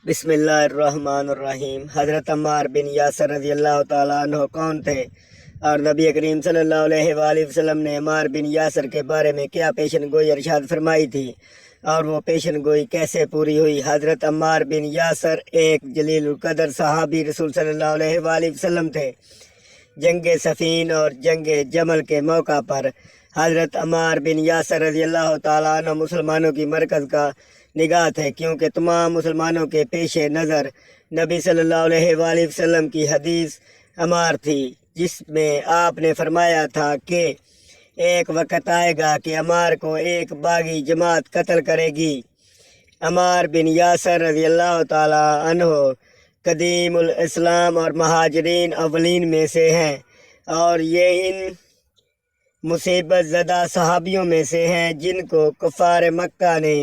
بسم اللہ الرحمن الرحیم۔ حضرت عمار بن یاسر رضی اللہ تعالیٰ عنہ کون تھے اور نبی کریم صلی اللہ علیہ وآلہ وسلم نے عمار بن یاسر کے بارے میں کیا پیشن گوئی ارشاد فرمائی تھی اور وہ پیشن گوئی کیسے پوری ہوئی؟ حضرت عمار بن یاسر ایک جلیل القدر صحابی رسول صلی اللہ علیہ وآلہ وسلم تھے۔ جنگ صفین اور جنگ جمل کے موقع پر حضرت عمار بن یاسر رضی اللہ تعالیٰ عنہ مسلمانوں کی مرکز کا نگاہ تھے، کیونکہ تمام مسلمانوں کے پیش نظر نبی صلی اللہ علیہ وآلہ وسلم کی حدیث عمار تھی، جس میں آپ نے فرمایا تھا کہ ایک وقت آئے گا کہ عمار کو ایک باغی جماعت قتل کرے گی۔ عمار بن یاسر رضی اللہ تعالیٰ عنہ قدیم الاسلام اور مہاجرین اولین میں سے ہیں، اور یہ ان مصیبت زدہ صحابیوں میں سے ہیں جن کو کفار مکہ نے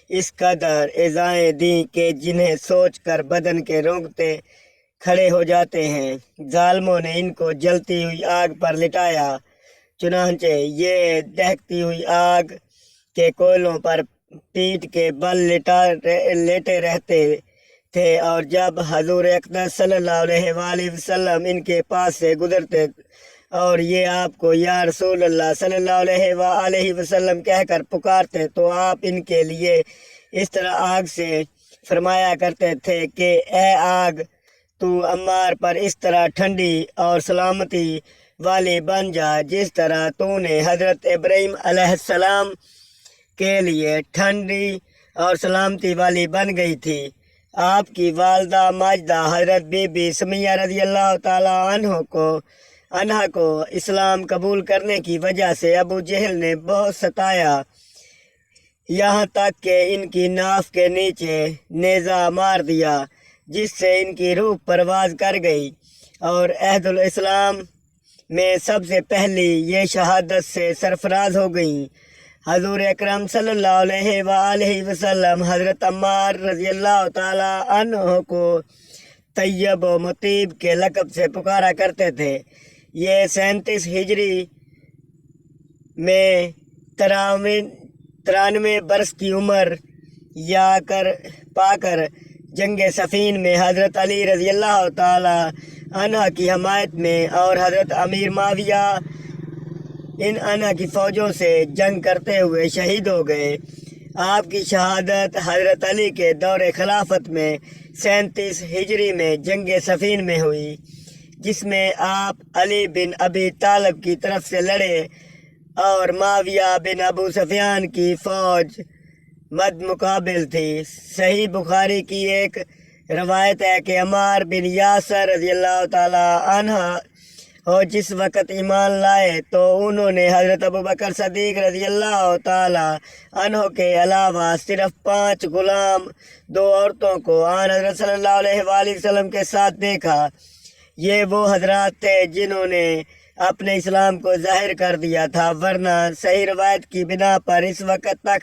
اس قدر ایذائیں دیں کہ جنہیں سوچ کر بدن کے رونگٹے کھڑے ہو جاتے ہیں۔ ظالموں نے ان کو جلتی ہوئی آگ پر لٹایا، چنانچہ یہ دہکتی ہوئی آگ کے کوئلوں پر پیٹھ کے بل لیٹے رہتے تھے، اور جب حضور اقدس صلی اللہ علیہ وآلہ وسلم ان کے پاس سے گزرتے اور یہ آپ کو یا رسول اللہ صلی اللہ علیہ وآلہ وسلم کہہ کر پکارتے تو آپ ان کے لیے اس طرح آگ سے فرمایا کرتے تھے کہ اے آگ، تو عمار پر اس طرح ٹھنڈی اور سلامتی والی بن جا جس طرح تو نے حضرت ابراہیم علیہ السلام کے لیے ٹھنڈی اور سلامتی والی بن گئی تھی۔ آپ کی والدہ ماجدہ حضرت بی بی سمیہ رضی اللہ تعالیٰ عنہ کو اسلام قبول کرنے کی وجہ سے ابو جہل نے بہت ستایا، یہاں تک کہ ان کی ناف کے نیچے نیزہ مار دیا، جس سے ان کی روح پرواز کر گئی، اور عہد الاسلام میں سب سے پہلی یہ شہادت سے سرفراز ہو گئیں۔ حضور اکرم صلی اللہ علیہ وآلہ وسلم حضرت عمار رضی اللہ تعالیٰ عنہ کو طیب و مطیب کے لقب سے پکارا کرتے تھے۔ یہ 37 ہجری میں 93 برس کی عمر پا کر جنگ صفین میں حضرت علی رضی اللہ تعالی عنہ کی حمایت میں اور حضرت امیر معاویہ عنہ کی فوجوں سے جنگ کرتے ہوئے شہید ہو گئے۔ آپ کی شہادت حضرت علی کے دور خلافت میں 37 ہجری میں جنگ صفین میں ہوئی، جس میں آپ علی بن ابی طالب کی طرف سے لڑے اور معاویہ بن ابو سفیان کی فوج مد مقابل تھی۔ صحیح بخاری کی ایک روایت ہے کہ عمار بن یاسر رضی اللہ تعالی عنہ جس وقت ایمان لائے تو انہوں نے حضرت ابوبکر صدیق رضی اللہ تعالی عنہ کے علاوہ صرف 5 غلام، 2 عورتوں کو آن حضرت صلی اللہ علیہ وآلہ وسلم کے ساتھ دیکھا۔ یہ وہ حضرات تھے جنہوں نے اپنے اسلام کو ظاہر کر دیا تھا، ورنہ صحیح روایت کی بنا پر اس وقت تک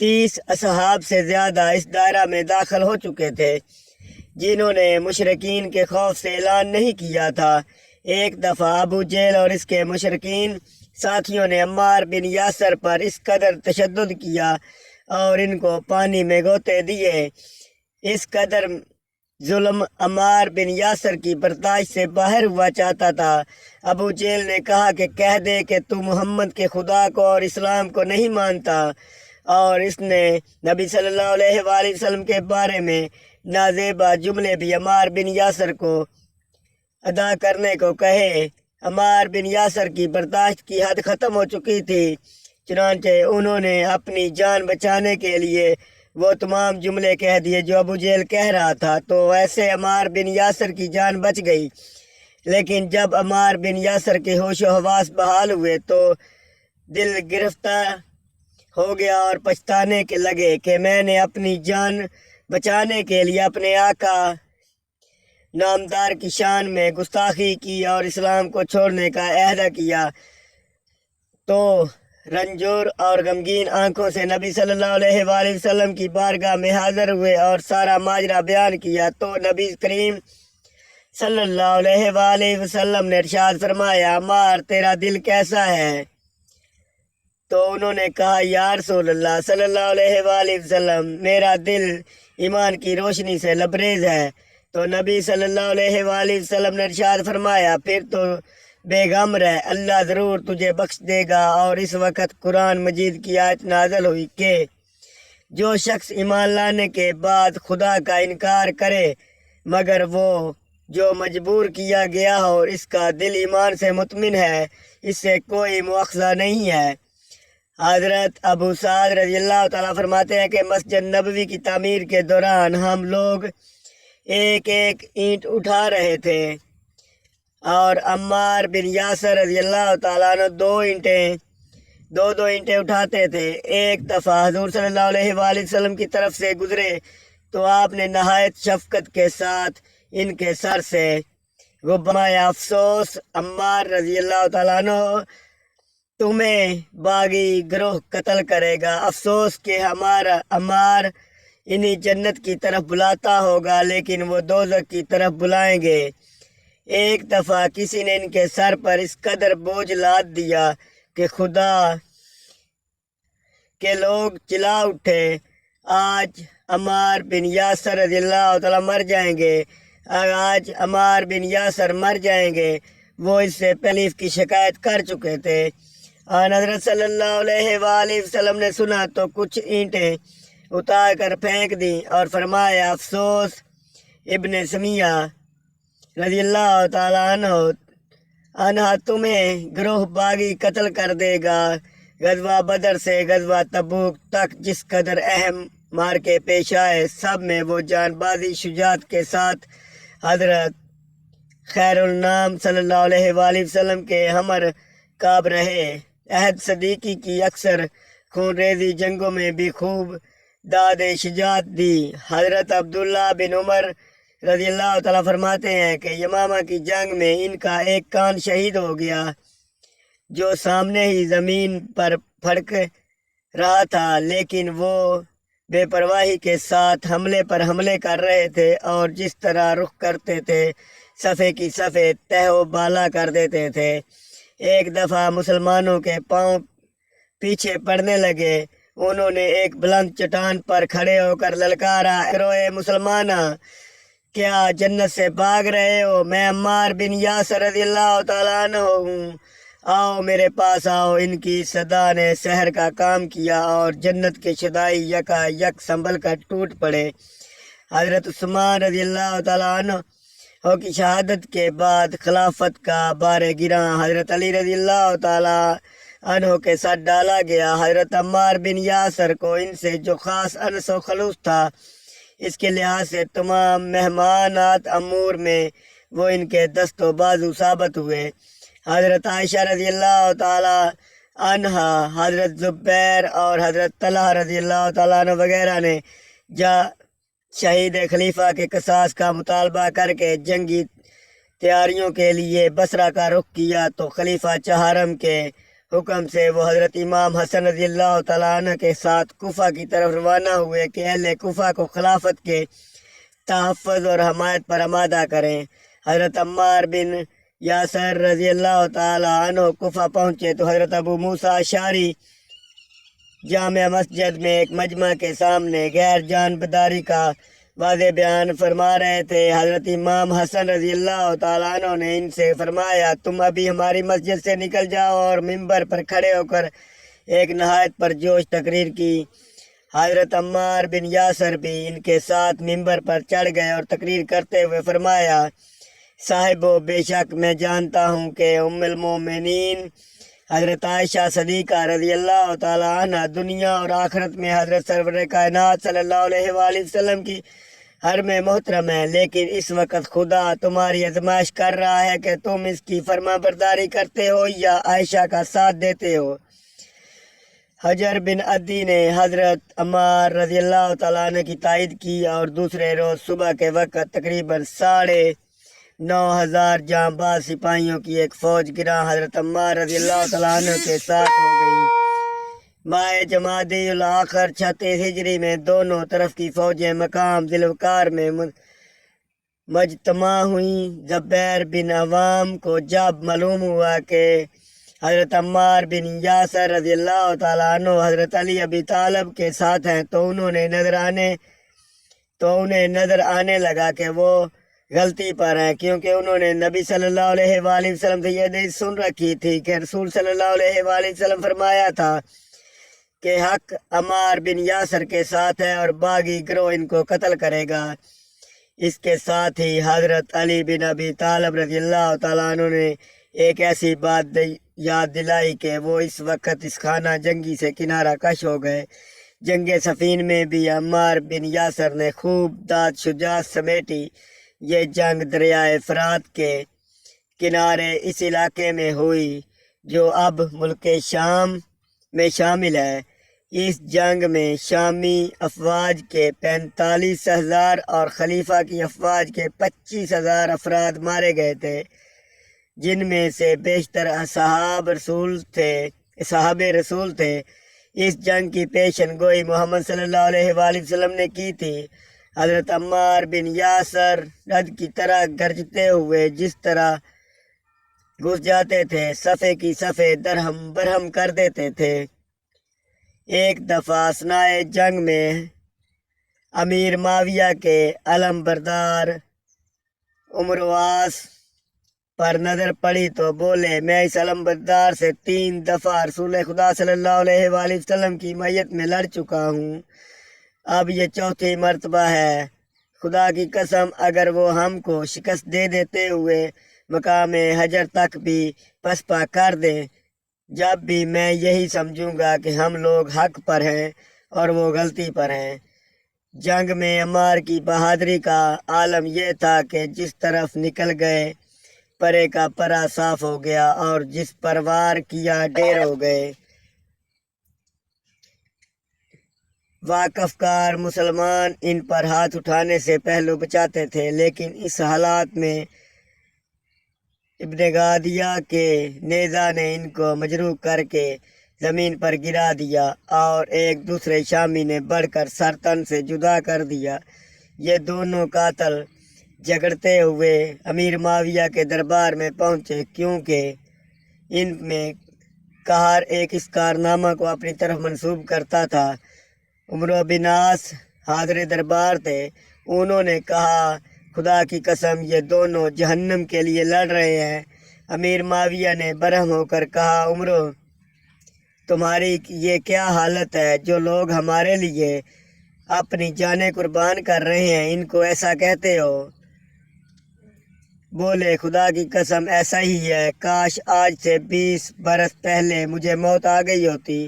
30 اصحاب سے زیادہ اس دائرہ میں داخل ہو چکے تھے جنہوں نے مشرکین کے خوف سے اعلان نہیں کیا تھا۔ ایک دفعہ ابو جہل اور اس کے مشرکین ساتھیوں نے عمار بن یاسر پر اس قدر تشدد کیا اور ان کو پانی میں گوتے دیے۔ اس قدر ظلم عمار بن یاسر کی برداشت سے باہر ہوا چاہتا تھا۔ ابو جہل نے کہا کہ کہہ دے کہ تو محمد کے خدا کو اور اسلام کو نہیں مانتا، اور اس نے نبی صلی اللہ علیہ وآلہ وسلم کے بارے میں نازیبا جملے بھی عمار بن یاسر کو ادا کرنے کو کہے۔ عمار بن یاسر کی برداشت کی حد ختم ہو چکی تھی، چنانچہ انہوں نے اپنی جان بچانے کے لیے وہ تمام جملے کہہ دیے جو ابو جہل کہہ رہا تھا، تو ایسے عمار بن یاسر کی جان بچ گئی۔ لیکن جب عمار بن یاسر کے ہوش و حواس بحال ہوئے تو دل گرفتہ ہو گیا اور پچھتانے کے لگے کہ میں نے اپنی جان بچانے کے لیے اپنے آقا نامدار کی شان میں گستاخی کی اور اسلام کو چھوڑنے کا عہد کیا۔ تو رنجور اور غمگین آنکھوں سے نبی صلی اللہ علیہ وآلہ وسلم کی بارگاہ میں حاضر ہوئے اور سارا ماجرا بیان کیا، تو نبی کریم صلی اللہ علیہ وآلہ وسلم نے ارشاد فرمایا، عمار تیرا دل کیسا ہے؟ تو انہوں نے کہا یا رسول اللہ صلی اللہ علیہ وآلہ وسلم میرا دل ایمان کی روشنی سے لبریز ہے۔ تو نبی صلی اللہ علیہ وآلہ وسلم نے ارشاد فرمایا پھر تو بے غم رہ، اللہ ضرور تجھے بخش دے گا۔ اور اس وقت قرآن مجید کی آیت نازل ہوئی کہ جو شخص ایمان لانے کے بعد خدا کا انکار کرے مگر وہ جو مجبور کیا گیا ہو اور اس کا دل ایمان سے مطمئن ہے، اس سے کوئی مواخذہ نہیں ہے۔ حضرت ابو سعد رضی اللہ تعالیٰ فرماتے ہیں کہ مسجد نبوی کی تعمیر کے دوران ہم لوگ ایک ایک اینٹ اٹھا رہے تھے اور عمار بن یاسر رضی اللہ تعالیٰ عنہ دو اینٹیں اٹھاتے تھے۔ ایک دفعہ حضور صلی اللہ علیہ وآلہ وسلم کی طرف سے گزرے تو آپ نے نہایت شفقت کے ساتھ ان کے سر سے فرمایا افسوس عمار رضی اللہ تعالیٰ عنہ تمہیں باغی گروہ قتل کرے گا، افسوس کہ ہمارا عمار انہی جنت کی طرف بلاتا ہوگا لیکن وہ دوزخ کی طرف بلائیں گے۔ ایک دفعہ کسی نے ان کے سر پر اس قدر بوجھ لاد دیا کہ خدا کے لوگ چلا اٹھے آج عمار بن یاسر رضی اللہ تعالیٰ مر جائیں گے، آج عمار بن یاسر مر جائیں گے۔ وہ اس سے پہلے اس کی شکایت کر چکے تھے۔ اور حضرت صلی اللہ علیہ وآلہ وسلم نے سنا تو کچھ اینٹیں اتار کر پھینک دیں اور فرمایا افسوس ابن سمیہ رضی اللہ تعالیٰ عنہ تمہیں گروہ باغی قتل کر دے گا۔ غزوہ بدر سے غزوہ تبوک تک جس قدر اہم مارکے پیش آئے سب میں وہ جان بازی شجاعت کے ساتھ حضرت خیر النام صلی اللہ علیہ وآلہ وسلم کے ہمر کعب رہے۔ عہد صدیقی کی اکثر خون ریزی جنگوں میں بھی خوب داد شجاعت دی۔ حضرت عبداللہ بن عمر رضی اللہ تعالیٰ فرماتے ہیں کہ یمامہ کی جنگ میں ان کا ایک کان شہید ہو گیا جو سامنے ہی زمین پر پھڑک رہا تھا، لیکن وہ بے پرواہی کے ساتھ حملے پر حملے کر رہے تھے اور جس طرح رخ کرتے تھے صفے کی صفے تہ و بالا کر دیتے تھے۔ ایک دفعہ مسلمانوں کے پاؤں پیچھے پڑنے لگے، انہوں نے ایک بلند چٹان پر کھڑے ہو کر للکارا روئے مسلمانہ کیا جنت سے بھاگ رہے ہو؟ میں عمار بن یاسر رضی اللہ تعالیٰ عنہ ہوں، آؤ میرے پاس آؤ۔ ان کی صدا نے سحر کا کام کیا اور جنت کے شدائی یکا یک سنبھل کر ٹوٹ پڑے۔ حضرت عثمان رضی اللہ تعالیٰ عنہ کی شہادت کے بعد خلافت کا بار گراں حضرت علی رضی اللہ تعالیٰ عنہ کے ساتھ ڈالا گیا۔ حضرت عمار بن یاسر کو ان سے جو خاص انس و خلوص تھا، اس کے لحاظ سے تمام مہمانات امور میں وہ ان کے دست و بازو ثابت ہوئے۔ حضرت عائشہ رضی اللہ تعالیٰ عنہا، حضرت زبیر اور حضرت طلحہ رضی اللہ تعالیٰ عنہ وغیرہ نے شہید خلیفہ کے قصاص کا مطالبہ کر کے جنگی تیاریوں کے لیے بصرہ کا رخ کیا تو خلیفہ چہارم کے حکم سے وہ حضرت امام حسن رضی اللہ تعالیٰ عنہ کے ساتھ کوفہ کی طرف روانہ ہوئے کہ اہل کوفہ کو خلافت کے تحفظ اور حمایت پر آمادہ کریں۔ حضرت عمار بن یاسر رضی اللہ تعالیٰ عنہ کوفہ پہنچے تو حضرت ابو موسیٰ اشعری جامع مسجد میں ایک مجمع کے سامنے غیر جانبداری کا واضح بیان فرما رہے تھے۔ حضرت امام حسن رضی اللہ تعالیٰ عنہ نے ان سے فرمایا تم ابھی ہماری مسجد سے نکل جاؤ، اور ممبر پر کھڑے ہو کر ایک نہایت پرجوش تقریر کی۔ حضرت عمار بن یاسر بھی ان کے ساتھ ممبر پر چڑھ گئے اور تقریر کرتے ہوئے فرمایا صاحبو بے شک میں جانتا ہوں کہ ام المومنین حضرت عائشہ صدیقہ رضی اللہ تعالیٰ عنہ دنیا اور آخرت میں حضرت سرور کائنات صلی اللہ علیہ وآلہ وسلم کی حرم محترم ہے، لیکن اس وقت خدا تمہاری آزمائش کر رہا ہے کہ تم اس کی فرما برداری کرتے ہو یا عائشہ کا ساتھ دیتے ہو۔ حجر بن عدی نے حضرت عمار رضی اللہ تعالیٰ عنہ کی تائید کی اور دوسرے روز صبح کے وقت تقریباً 9,500 جاں باز سپاہیوں کی ایک فوج گراں حضرت عمار رضی اللہ تعالیٰ عنہ کے ساتھ ہو گئی۔ ماہ جمادی الاخر 36 ہجری میں دونوں طرف کی فوجیں مقام ذوالفقار میں مجتمع ہوئیں۔ زبیر بن عوام کو جب معلوم ہوا کہ حضرت عمار بن یاسر رضی اللہ تعالیٰ عنہ حضرت علی ابی طالب کے ساتھ ہیں تو انہیں نظر آنے لگا کہ وہ غلطی پر ہیں، کیونکہ انہوں نے نبی صلی اللہ علیہ وآلہ وسلم سے یہ حدیث سن رکھی تھی کہ رسول صلی اللہ علیہ وآلہ وسلم فرمایا تھا کہ حق عمار بن یاسر کے ساتھ ہے اور باغی گروہ ان کو قتل کرے گا۔ اس کے ساتھ ہی حضرت علی بن ابی طالب رضی اللہ تعالیٰ عنہ نے ایک ایسی بات یاد دلائی کہ وہ اس وقت اس خانہ جنگی سے کنارہ کش ہو گئے۔ جنگ صفین میں بھی عمار بن یاسر نے خوب داد شجاعت سمیٹی۔ یہ جنگ دریائے فرات کے کنارے اس علاقے میں ہوئی جو اب ملک شام میں شامل ہے۔ اس جنگ میں شامی افواج کے 45,000 اور خلیفہ کی افواج کے 25,000 افراد مارے گئے تھے، جن میں سے بیشتر صحابہ رسول تھے۔ اس جنگ کی پیشن گوئی محمد صلی اللہ علیہ وآلہ وسلم نے کی تھی۔ حضرت عمار بن یاسر رد کی طرح گرجتے ہوئے جس طرح گھس جاتے تھے، صفے کی صفے درہم برہم کر دیتے تھے۔ ایک دفعہ اثناء جنگ میں امیر معاویہ کے علم بردار عمرواس پر نظر پڑی تو بولے، میں اس علم بردار سے 3 دفعہ رسول خدا صلی اللہ علیہ وآلہ وسلم کی معیت میں لڑ چکا ہوں، اب یہ 4تھی مرتبہ ہے۔ خدا کی قسم اگر وہ ہم کو شکست دے دیتے ہوئے مقام حجر تک بھی پسپا کر دیں، جب بھی میں یہی سمجھوں گا کہ ہم لوگ حق پر ہیں اور وہ غلطی پر ہیں۔ جنگ میں عمار کی بہادری کا عالم یہ تھا کہ جس طرف نکل گئے پرے کا پرا صاف ہو گیا اور جس پر وار کیا ڈیر ہو گئے۔ واقف کار مسلمان ان پر ہاتھ اٹھانے سے پہلو بچاتے تھے، لیکن اس حالات میں ابن غادیہ کے نیزہ نے ان کو مجروح کر کے زمین پر گرا دیا اور ایک دوسرے شامی نے بڑھ کر سر تن سے جدا کر دیا۔ یہ دونوں قاتل جھگڑتے ہوئے امیر معاویہ کے دربار میں پہنچے، کیونکہ ان میں قہر ایک اس کارنامہ کو اپنی طرف منسوب کرتا تھا۔ عمرو بن عاص حاضر دربار تھے۔ انہوں نے کہا، خدا کی قسم یہ دونوں جہنم کے لیے لڑ رہے ہیں۔ امیر معاویہ نے برہم ہو کر کہا، عمرو تمہاری یہ کیا حالت ہے؟ جو لوگ ہمارے لیے اپنی جانیں قربان کر رہے ہیں ان کو ایسا کہتے ہو؟ بولے، خدا کی قسم ایسا ہی ہے، کاش آج سے 20 برس پہلے مجھے موت آ گئی ہوتی۔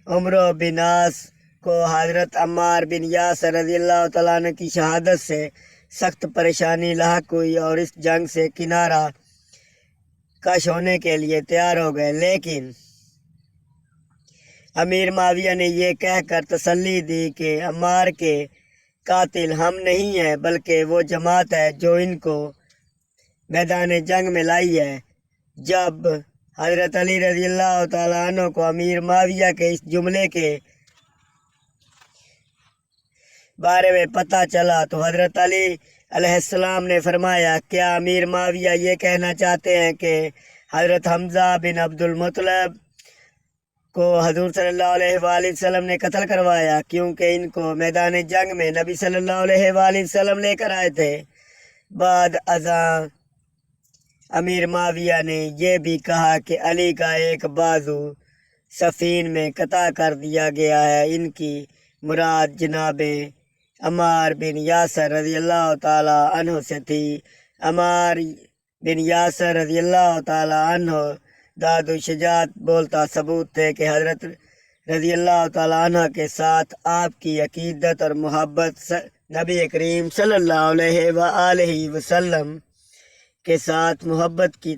عمرو بن عاص کو حضرت عمار بن یاسر رضی اللہ تعالیٰ عنہ کی شہادت سے سخت پریشانی لاحق ہوئی اور اس جنگ سے کنارہ کش ہونے کے لیے تیار ہو گئے، لیکن امیر معاویہ نے یہ کہہ کر تسلی دی کہ عمار کے قاتل ہم نہیں ہیں بلکہ وہ جماعت ہے جو ان کو میدان جنگ میں لائی ہے۔ جب حضرت علی رضی اللہ تعالیٰ عنہ کو امیر معاویہ کے اس جملے کے بارے میں پتہ چلا تو حضرت علی علیہ السلام نے فرمایا، کیا امیر معاویہ یہ کہنا چاہتے ہیں کہ حضرت حمزہ بن عبد المطلب کو حضور صلی اللہ علیہ وآلہ وسلم نے قتل کروایا کیونکہ ان کو میدان جنگ میں نبی صلی اللہ علیہ وآلہ وسلم لے کر آئے تھے؟ بعد ازاں امیر معاویہ نے یہ بھی کہا کہ علی کا ایک بازو صفین میں قطع کر دیا گیا ہے۔ ان کی مراد جناب عمار بن یاسر رضی اللہ تعالیٰ عنہ سے تھی۔ عمار بن یاسر رضی اللہ تعالیٰ عنہ داد و شجاعت بولتا ثبوت تھے کہ حضرت رضی اللہ تعالیٰ عنہ کے ساتھ آپ کی عقیدت اور محبت نبی کریم صلی اللہ علیہ وآلہ وسلم کے ساتھ محبت کی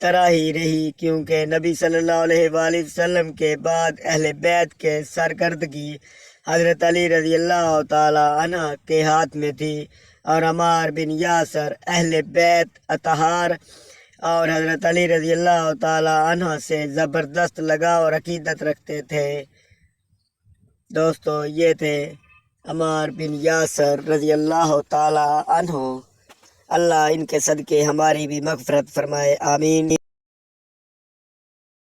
طرح ہی رہی، کیونکہ نبی صلی اللہ علیہ وآلہ وسلم کے بعد اہل بیت کے سرکردگی حضرت علی رضی اللہ تعالیٰ عنہ کے ہاتھ میں تھی، اور عمار بن یاسر اہل بیت اطہار اور حضرت علی رضی اللہ تعالیٰ عنہ سے زبردست لگاؤ اور عقیدت رکھتے تھے۔ دوستو، یہ تھے عمار بن یاسر رضی اللہ تعالیٰ عنہ۔ اللہ ان کے صدقے ہماری بھی مغفرت فرمائے، آمین۔